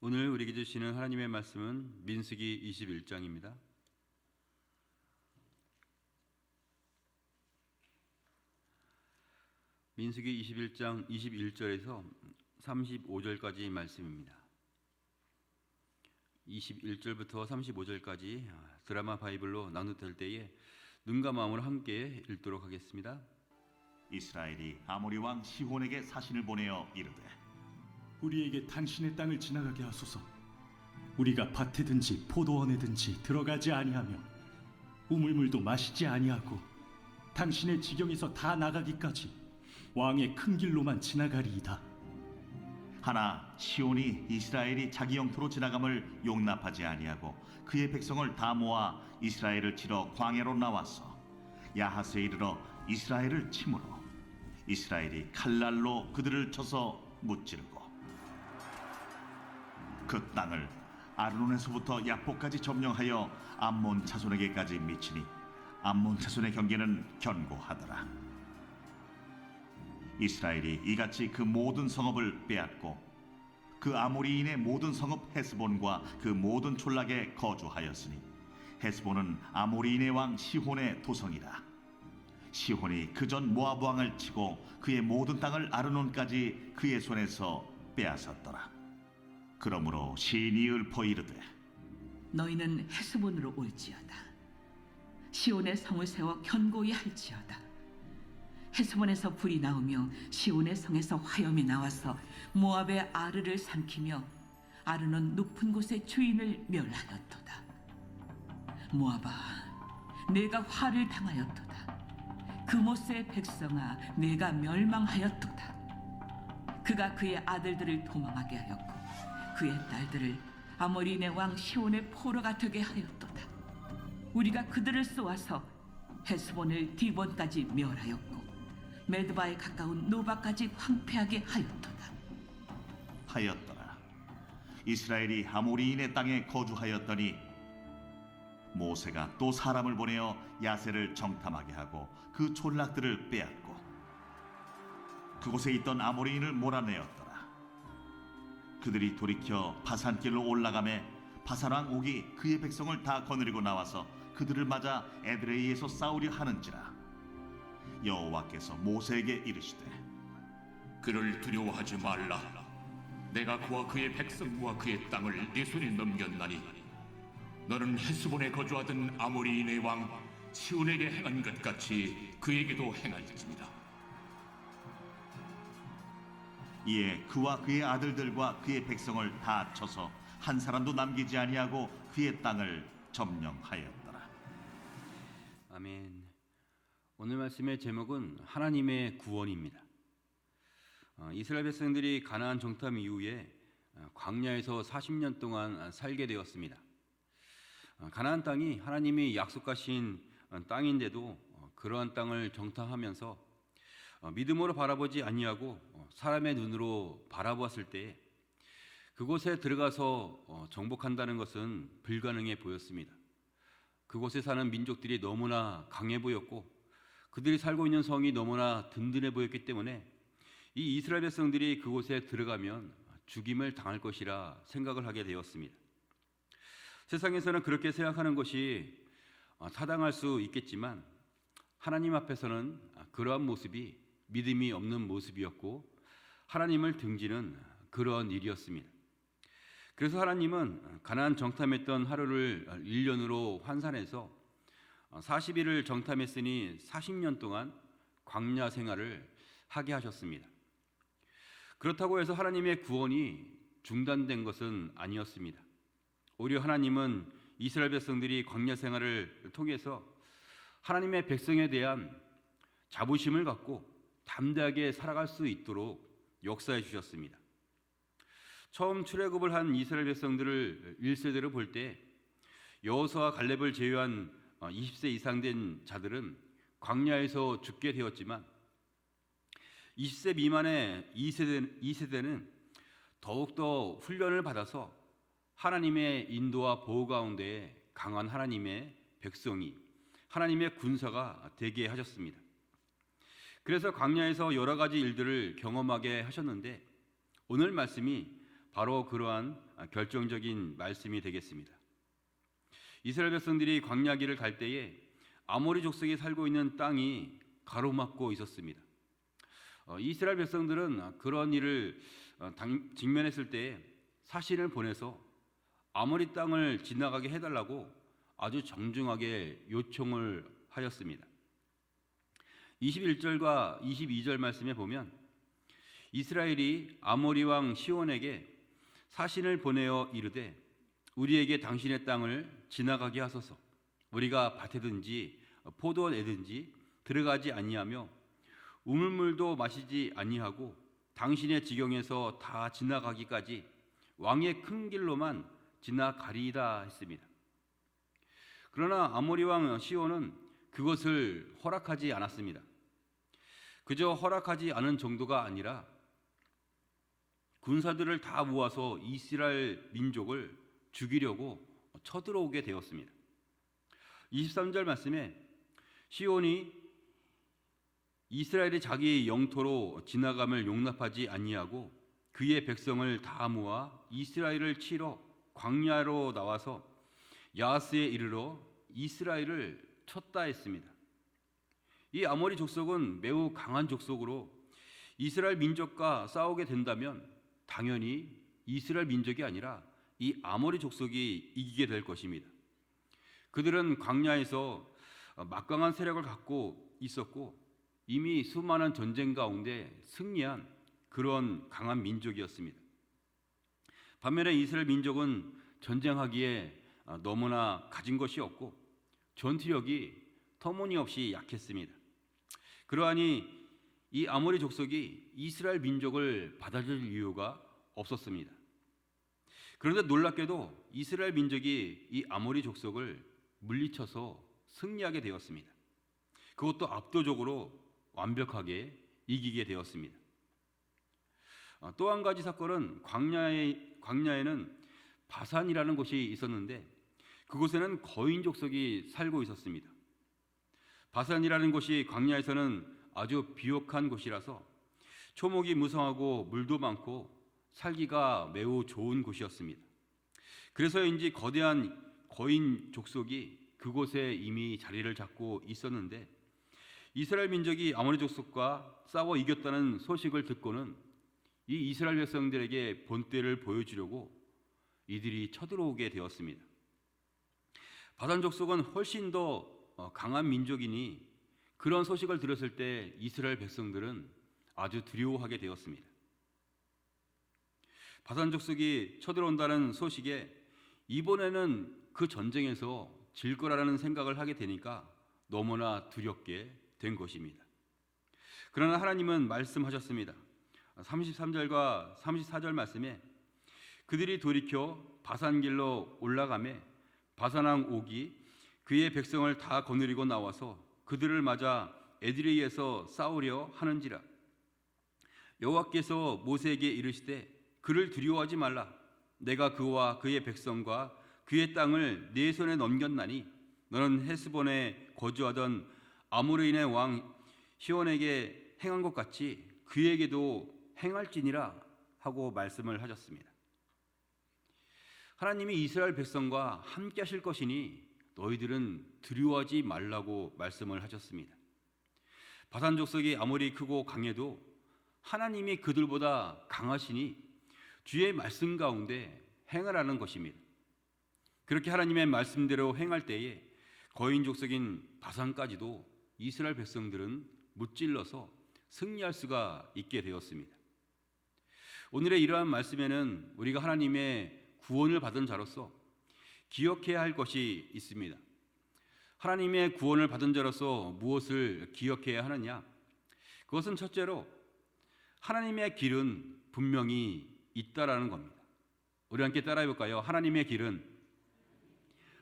오늘 우리에게 주시는 하나님의 말씀은 민수기 21장입니다. 민수기 21장 21절에서 35절까지 말씀입니다. 21절부터 35절까지 드라마 바이블로 나누될 때에 눈과 마음으로 함께 읽도록 하겠습니다. 이스라엘이 아모리 왕 시혼에게 사신을 보내어 이르되 우리에게 당신의 땅을 지나가게 하소서. 우리가 밭에든지 포도원에든지 들어가지 아니하며 우물물도 마시지 아니하고 당신의 지경에서 다 나가기까지 왕의 큰 길로만 지나가리이다. 하나 시온이 이스라엘이 자기 영토로 지나감을 용납하지 아니하고 그의 백성을 다 모아 이스라엘을 치러 광야로 나와서 야하스에 이르러 이스라엘을 치므로 이스라엘이 칼날로 그들을 쳐서 무찌르고 그 땅을 아르논에서부터 야포까지 점령하여 암몬 자손에게까지 미치니 암몬 자손의 경계는 견고하더라. 이스라엘이 이같이 그 모든 성읍을 빼앗고 그 아모리인의 모든 성읍 헤스본과 그 모든 촌락에 거주하였으니 헤스본은 아모리인의 왕 시혼의 도성이라. 시혼이 그전 모압 왕을 치고 그의 모든 땅을 아르논까지 그의 손에서 빼앗았더라. 그러므로 시인이 읊어 이르되 너희는 헤스본으로 올지어다. 시온의 성을 세워 견고히 할지어다. 헤스본에서 불이 나오며 시온의 성에서 화염이 나와서 모압의 아르를 삼키며 아르논 높은 곳의 주인을 멸하였도다. 모압아, 내가 화를 당하였도다. 그모스의 백성아, 내가 멸망하였도다. 그가 그의 아들들을 도망하게 하였고 그의 딸들을 아모리인의 왕 시온의 포로가 되게 하였도다. 우리가 그들을 쏘아서 헤스본을 디본까지 멸하였고 메드바에 가까운 노바까지 황폐하게 하였더라. 이스라엘이 아모리인의 땅에 거주하였더니 모세가 또 사람을 보내어 야세를 정탐하게 하고 그 촌락들을 빼앗고 그곳에 있던 아모리인을 몰아내었더라. 그들이 돌이켜 바산길로 올라가매 바산왕 옥이 그의 백성을 다 거느리고 나와서 그들을 맞아 에드레이에서 싸우려 하는지라. 여호와께서 모세에게 이르시되 그를 두려워하지 말라. 내가 그와 그의 백성과 그의 땅을 네 손에 넘겼나니 너는 헤스본에 거주하던 아모리인의 왕 시온에게 행한 것 같이 그에게도 행할지니라. 이에 그와 그의 아들들과 그의 백성을 다 쳐서 한 사람도 남기지 아니하고 그의 땅을 점령하였더라. 아멘. 오늘 말씀의 제목은 하나님의 구원입니다. 이스라엘 백성들이 가나안 정탐 이후에 광야에서 40년 동안 살게 되었습니다. 가나안 땅이 하나님이 약속하신 땅인데도 그러한 땅을 정탐하면서 믿음으로 바라보지 아니하고 사람의 눈으로 바라보았을 때 그곳에 들어가서 정복한다는 것은 불가능해 보였습니다. 그곳에 사는 민족들이 너무나 강해 보였고 그들이 살고 있는 성이 너무나 든든해 보였기 때문에 이 이스라엘 백성들이 그곳에 들어가면 죽임을 당할 것이라 생각을 하게 되었습니다. 세상에서는 그렇게 생각하는 것이 타당할 수 있겠지만 하나님 앞에서는 그러한 모습이 믿음이 없는 모습이었고 하나님을 등지는 그러한 일이었습니다. 그래서 하나님은 가나안 정탐했던 하루를 1년으로 환산해서 40일을 정탐했으니 40년 동안 광야 생활을 하게 하셨습니다. 그렇다고 해서 하나님의 구원이 중단된 것은 아니었습니다. 오히려 하나님은 이스라엘 백성들이 광야 생활을 통해서 하나님의 백성에 대한 자부심을 갖고 담대하게 살아갈 수 있도록 역사해 주셨습니다. 처음 출애굽을 한 이스라엘 백성들을 1세대로 볼 때 여호수아와 갈렙을 제외한 20세 이상 된 자들은 광야에서 죽게 되었지만 20세 미만의 2세대는 더욱더 훈련을 받아서 하나님의 인도와 보호 가운데 강한 하나님의 백성이 하나님의 군사가 되게 하셨습니다. 그래서 광야에서 여러 가지 일들을 경험하게 하셨는데 오늘 말씀이 바로 그러한 결정적인 말씀이 되겠습니다. 이스라엘 백성들이 광야길을 갈 때에 아모리 족속이 살고 있는 땅이 가로막고 있었습니다. 이스라엘 백성들은 그런 일을 직면했을 때 사신을 보내서 아모리 땅을 지나가게 해달라고 아주 정중하게 요청을 하였습니다. 21절과 22절 말씀에 보면 이스라엘이 아모리 왕 시온에게 사신을 보내어 이르되 우리에게 당신의 땅을 지나가게 하소서. 우리가 밭에든지 포도원에든지 들어가지 아니하며 우물물도 마시지 아니하고 당신의 지경에서 다 지나가기까지 왕의 큰 길로만 지나가리이다 했습니다. 그러나 아모리 왕 시온은 그것을 허락하지 않았습니다. 그저 허락하지 않은 정도가 아니라 군사들을 다 모아서 이스라엘 민족을 죽이려고 쳐들어오게 되었습니다. 23절 말씀에 시온이 이스라엘이 자기 영토로 지나감을 용납하지 아니하고 그의 백성을 다 모아 이스라엘을 치러 광야로 나와서 야하스에 이르러 이스라엘을 쳤다 했습니다. 이 아모리 족속은 매우 강한 족속으로 이스라엘 민족과 싸우게 된다면 당연히 이스라엘 민족이 아니라 이 아모리 족속이 이기게 될 것입니다. 그들은 광야에서 막강한 세력을 갖고 있었고 이미 수많은 전쟁 가운데 승리한 그런 강한 민족이었습니다. 반면에 이스라엘 민족은 전쟁하기에 너무나 가진 것이 없고 전투력이 터무니없이 약했습니다. 그러하니 이 아모리 족속이 이스라엘 민족을 받아줄 이유가 없었습니다. 그런데 놀랍게도 이스라엘 민족이 이 아모리 족속을 물리쳐서 승리하게 되었습니다. 그것도 압도적으로 완벽하게 이기게 되었습니다. 또 한 가지 사건은 광야에는 바산이라는 곳이 있었는데 그곳에는 거인 족속이 살고 있었습니다. 바산이라는 곳이 광야에서는 아주 비옥한 곳이라서 초목이 무성하고 물도 많고 살기가 매우 좋은 곳이었습니다. 그래서인지 거대한 거인 족속이 그곳에 이미 자리를 잡고 있었는데 이스라엘 민족이 아모리 족속과 싸워 이겼다는 소식을 듣고는 이 이스라엘 백성들에게 본때를 보여주려고 이들이 쳐들어오게 되었습니다. 바산 족속은 훨씬 더 강한 민족이니 그런 소식을 들었을 때 이스라엘 백성들은 아주 두려워하게 되었습니다. 바산 족속이 쳐들어온다는 소식에 이번에는 그 전쟁에서 질 거라는 생각을 하게 되니까 너무나 두렵게 된 것입니다. 그러나 하나님은 말씀하셨습니다. 33절과 34절 말씀에 그들이 돌이켜 바산길로 올라가매 바산왕 옥이 그의 백성을 다 거느리고 나와서 그들을 맞아 에드레이에서 싸우려 하는지라. 여호와께서 모세에게 이르시되 그를 두려워하지 말라. 내가 그와 그의 백성과 그의 땅을 네 손에 넘겼나니 너는 헤스본에 거주하던 아모리인의 왕 시온에게 행한 것 같이 그에게도 행할지니라 하고 말씀을 하셨습니다. 하나님이 이스라엘 백성과 함께 하실 것이니 너희들은 두려워하지 말라고 말씀을 하셨습니다. 바산 족속이 아무리 크고 강해도 하나님이 그들보다 강하시니 주의 말씀 가운데 행하라는 것입니다. 그렇게 하나님의 말씀대로 행할 때에 거인 족속인 바산까지도 이스라엘 백성들은 무찔러서 승리할 수가 있게 되었습니다. 오늘의 이러한 말씀에는 우리가 하나님의 구원을 받은 자로서 기억해야 할 것이 있습니다. 하나님의 구원을 받은 자로서 무엇을 기억해야 하느냐? 그것은 첫째로 하나님의 길은 분명히 있다라는 겁니다. 우리 함께 따라해 볼까요? 하나님의 길은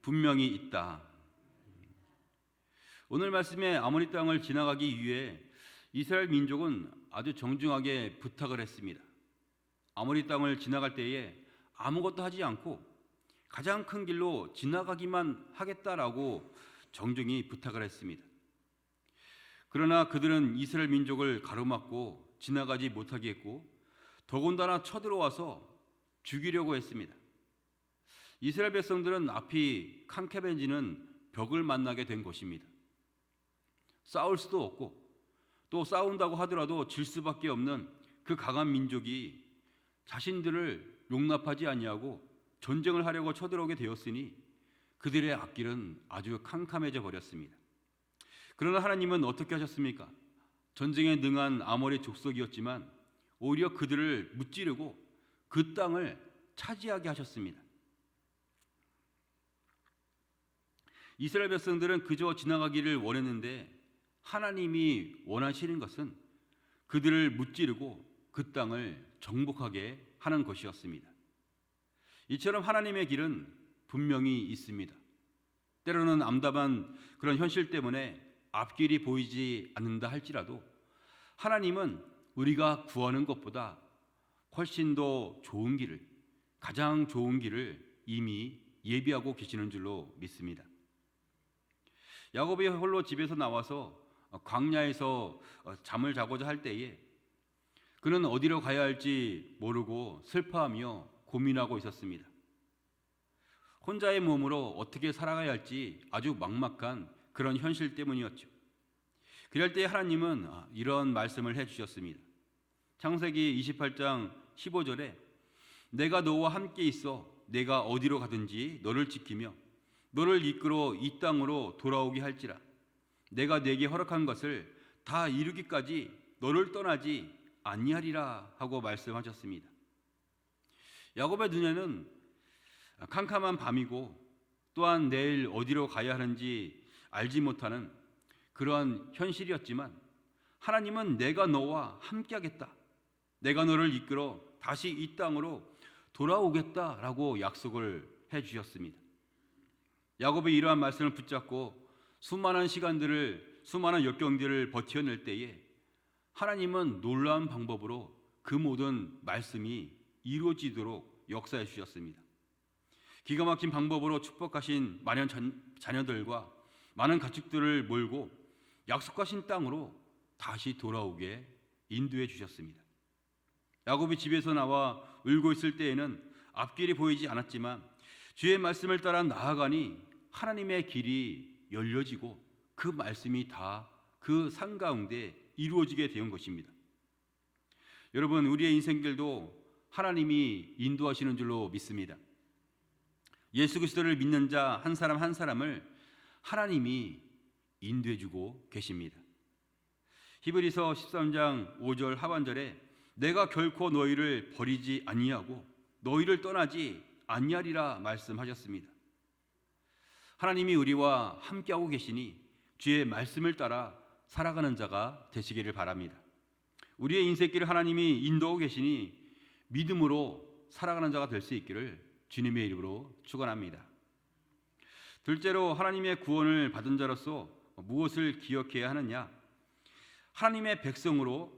분명히 있다. 오늘 말씀에 아모리 땅을 지나가기 위해 이스라엘 민족은 아주 정중하게 부탁을 했습니다. 아모리 땅을 지나갈 때에 아무것도 하지 않고 가장 큰 길로 지나가기만 하겠다라고 정중히 부탁을 했습니다. 그러나 그들은 이스라엘 민족을 가로막고 지나가지 못하게 했고 더군다나 쳐들어와서 죽이려고 했습니다. 이스라엘 백성들은 앞이 캄캄해지는 벽을 만나게 된 것입니다. 싸울 수도 없고 또 싸운다고 하더라도 질 수밖에 없는 그 강한 민족이 자신들을 용납하지 아니하고 전쟁을 하려고 쳐들어오게 되었으니 그들의 앞길은 아주 캄캄해져 버렸습니다. 그러나 하나님은 어떻게 하셨습니까? 전쟁에 능한 아모리 족속이었지만 오히려 그들을 무찌르고 그 땅을 차지하게 하셨습니다. 이스라엘 백성들은 그저 지나가기를 원했는데 하나님이 원하시는 것은 그들을 무찌르고 그 땅을 정복하게 하는 것이었습니다. 이처럼 하나님의 길은 분명히 있습니다. 때로는 암담한 그런 현실 때문에 앞길이 보이지 않는다 할지라도 하나님은 우리가 구하는 것보다 훨씬 더 좋은 길을, 가장 좋은 길을 이미 예비하고 계시는 줄로 믿습니다. 야곱이 홀로 집에서 나와서 광야에서 잠을 자고자 할 때에 그는 어디로 가야 할지 모르고 슬퍼하며 고민하고 있었습니다. 혼자의 몸으로 어떻게 살아가야 할지 아주 막막한 그런 현실 때문이었죠. 그럴 때 하나님은 이런 말씀을 해주셨습니다. 창세기 28장 15절에 내가 너와 함께 있어 내가 어디로 가든지 너를 지키며 너를 이끌어 이 땅으로 돌아오게 할지라 내가 내게 허락한 것을 다 이루기까지 너를 떠나지 아니하리라 하고 말씀하셨습니다. 야곱의 눈에는 캄캄한 밤이고 또한 내일 어디로 가야 하는지 알지 못하는 그러한 현실이었지만 하나님은 내가 너와 함께하겠다. 내가 너를 이끌어 다시 이 땅으로 돌아오겠다라고 약속을 해주셨습니다. 야곱이 이러한 말씀을 붙잡고 수많은 시간들을 수많은 역경들을 버텨낼 때에 하나님은 놀라운 방법으로 그 모든 말씀이 이루어지도록 역사해 주셨습니다. 기가 막힌 방법으로 축복하신 많은 자녀들과 많은 가축들을 몰고 약속하신 땅으로 다시 돌아오게 인도해 주셨습니다. 야곱이 집에서 나와 울고 있을 때에는 앞길이 보이지 않았지만 주의 말씀을 따라 나아가니 하나님의 길이 열려지고 그 말씀이 다 그 산 가운데 이루어지게 된 것입니다. 여러분, 우리의 인생길도 하나님이 인도하시는 줄로 믿습니다. 예수 그리스도를 믿는 자 한 사람 한 사람을 하나님이 인도해 주고 계십니다. 히브리서 13장 5절 하반절에 내가 결코 너희를 버리지 아니하고 너희를 떠나지 아니하리라 말씀하셨습니다. 하나님이 우리와 함께하고 계시니 주의 말씀을 따라 살아가는 자가 되시기를 바랍니다. 우리의 인생길을 하나님이 인도하고 계시니 믿음으로 살아가는 자가 될 수 있기를 주님의 이름으로 축원합니다. 둘째로 하나님의 구원을 받은 자로서 무엇을 기억해야 하느냐? 하나님의 백성으로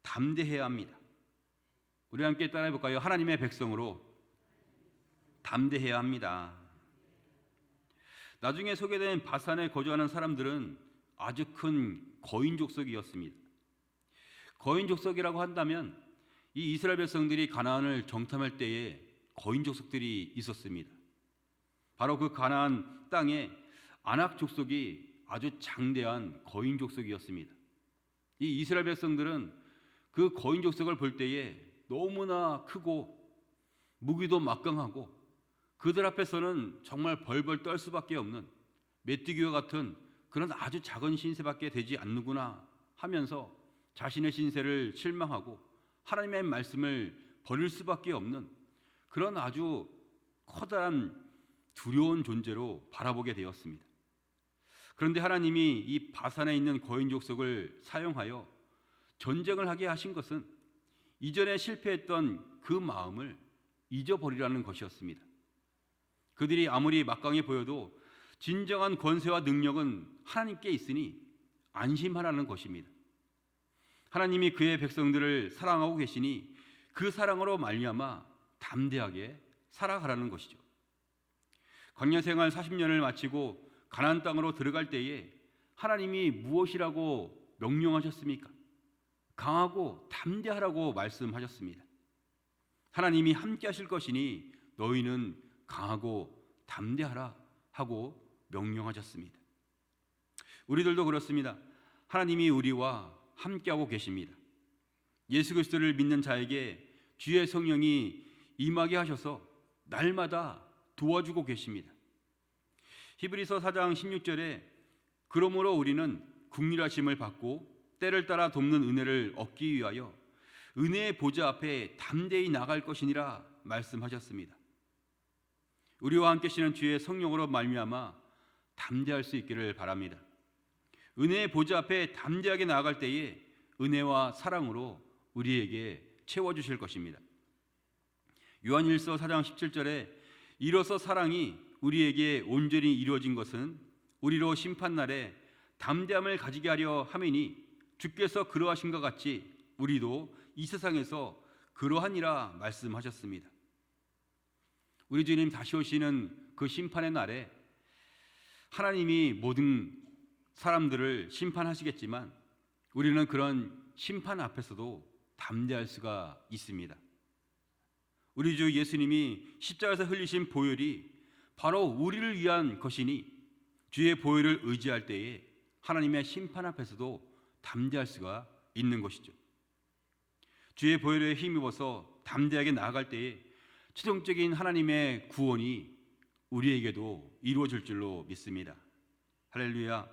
담대해야 합니다. 우리 함께 따라해 볼까요? 하나님의 백성으로 담대해야 합니다. 나중에 소개된 바산에 거주하는 사람들은 아주 큰 거인 족속이었습니다. 거인 족속이라고 한다면 이 이스라엘 백성들이 가나안을 정탐할 때에 거인 족속들이 있었습니다. 바로 그 가나안 땅에 아낙 족속이 아주 장대한 거인 족속이었습니다. 이 이스라엘 백성들은 그 거인 족속을 볼 때에 너무나 크고 무기도 막강하고 그들 앞에서는 정말 벌벌 떨 수밖에 없는 메뚜기와 같은 그런 아주 작은 신세밖에 되지 않는구나 하면서 자신의 신세를 실망하고 하나님의 말씀을 버릴 수밖에 없는 그런 아주 커다란 두려운 존재로 바라보게 되었습니다. 그런데 하나님이 이 바산에 있는 거인 족속을 사용하여 전쟁을 하게 하신 것은 이전에 실패했던 그 마음을 잊어버리라는 것이었습니다. 그들이 아무리 막강해 보여도 진정한 권세와 능력은 하나님께 있으니 안심하라는 것입니다. 하나님이 그의 백성들을 사랑하고 계시니 그 사랑으로 말미암아 담대하게 살아가라는 것이죠. 광야 생활 40년을 마치고 가나안 땅으로 들어갈 때에 하나님이 무엇이라고 명령하셨습니까? 강하고 담대하라고 말씀하셨습니다. 하나님이 함께 하실 것이니 너희는 강하고 담대하라 하고 명령하셨습니다. 우리들도 그렇습니다. 하나님이 우리와 함께하고 계십니다. 예수 그리스도를 믿는 자에게 주의 성령이 임하게 하셔서 날마다 도와주고 계십니다. 히브리서 4장 16절에 그러므로 우리는 국률하심을 받고 때를 따라 돕는 은혜를 얻기 위하여 은혜의 보좌 앞에 담대히 나갈 것이니라 말씀하셨습니다. 우리와 함께 계시는 주의 성령으로 말미암아 담대할 수 있기를 바랍니다. 은혜의 보좌 앞에 담대하게 나아갈 때에 은혜와 사랑으로 우리에게 채워주실 것입니다. 요한일서 4장 17절에 이로써 사랑이 우리에게 온전히 이루어진 것은 우리로 심판날에 담대함을 가지게 하려 함이니 주께서 그러하신 것 같이 우리도 이 세상에서 그러하니라 말씀하셨습니다. 우리 주님 다시 오시는 그 심판의 날에 하나님이 모든 사람들을 심판하시겠지만 우리는 그런 심판 앞에서도 담대할 수가 있습니다. 우리 주 예수님이 십자가에서 흘리신 보혈이 바로 우리를 위한 것이니 주의 보혈을 의지할 때에 하나님의 심판 앞에서도 담대할 수가 있는 것이죠. 주의 보혈에 힘입어서 담대하게 나아갈 때에 최종적인 하나님의 구원이 우리에게도 이루어질 줄로 믿습니다. 할렐루야.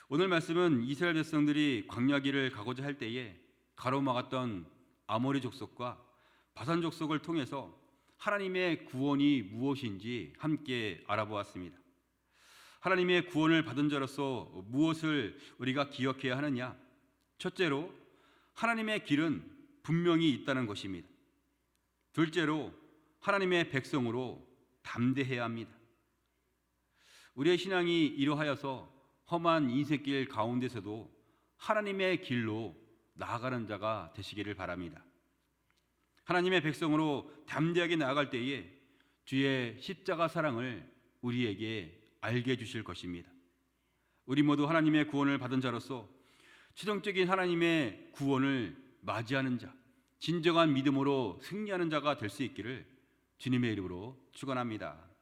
오늘 말씀은 이스라엘 백성들이 광야길을 가고자 할 때에 가로막았던 아모리 족속과 바산 족속을 통해서 하나님의 구원이 무엇인지 함께 알아보았습니다. 하나님의 구원을 받은 자로서 무엇을 우리가 기억해야 하느냐? 첫째로 하나님의 길은 분명히 있다는 것입니다. 둘째로 하나님의 백성으로 담대해야 합니다. 우리의 신앙이 이러하여서 험한 인생길 가운데서도 하나님의 길로 나아가는 자가 되시기를 바랍니다. 하나님의 백성으로 담대하게 나아갈 때에 주의 십자가 사랑을 우리에게 알게 해주실 것입니다. 우리 모두 하나님의 구원을 받은 자로서 최종적인 하나님의 구원을 맞이하는 자, 진정한 믿음으로 승리하는 자가 될 수 있기를 주님의 이름으로 축원합니다.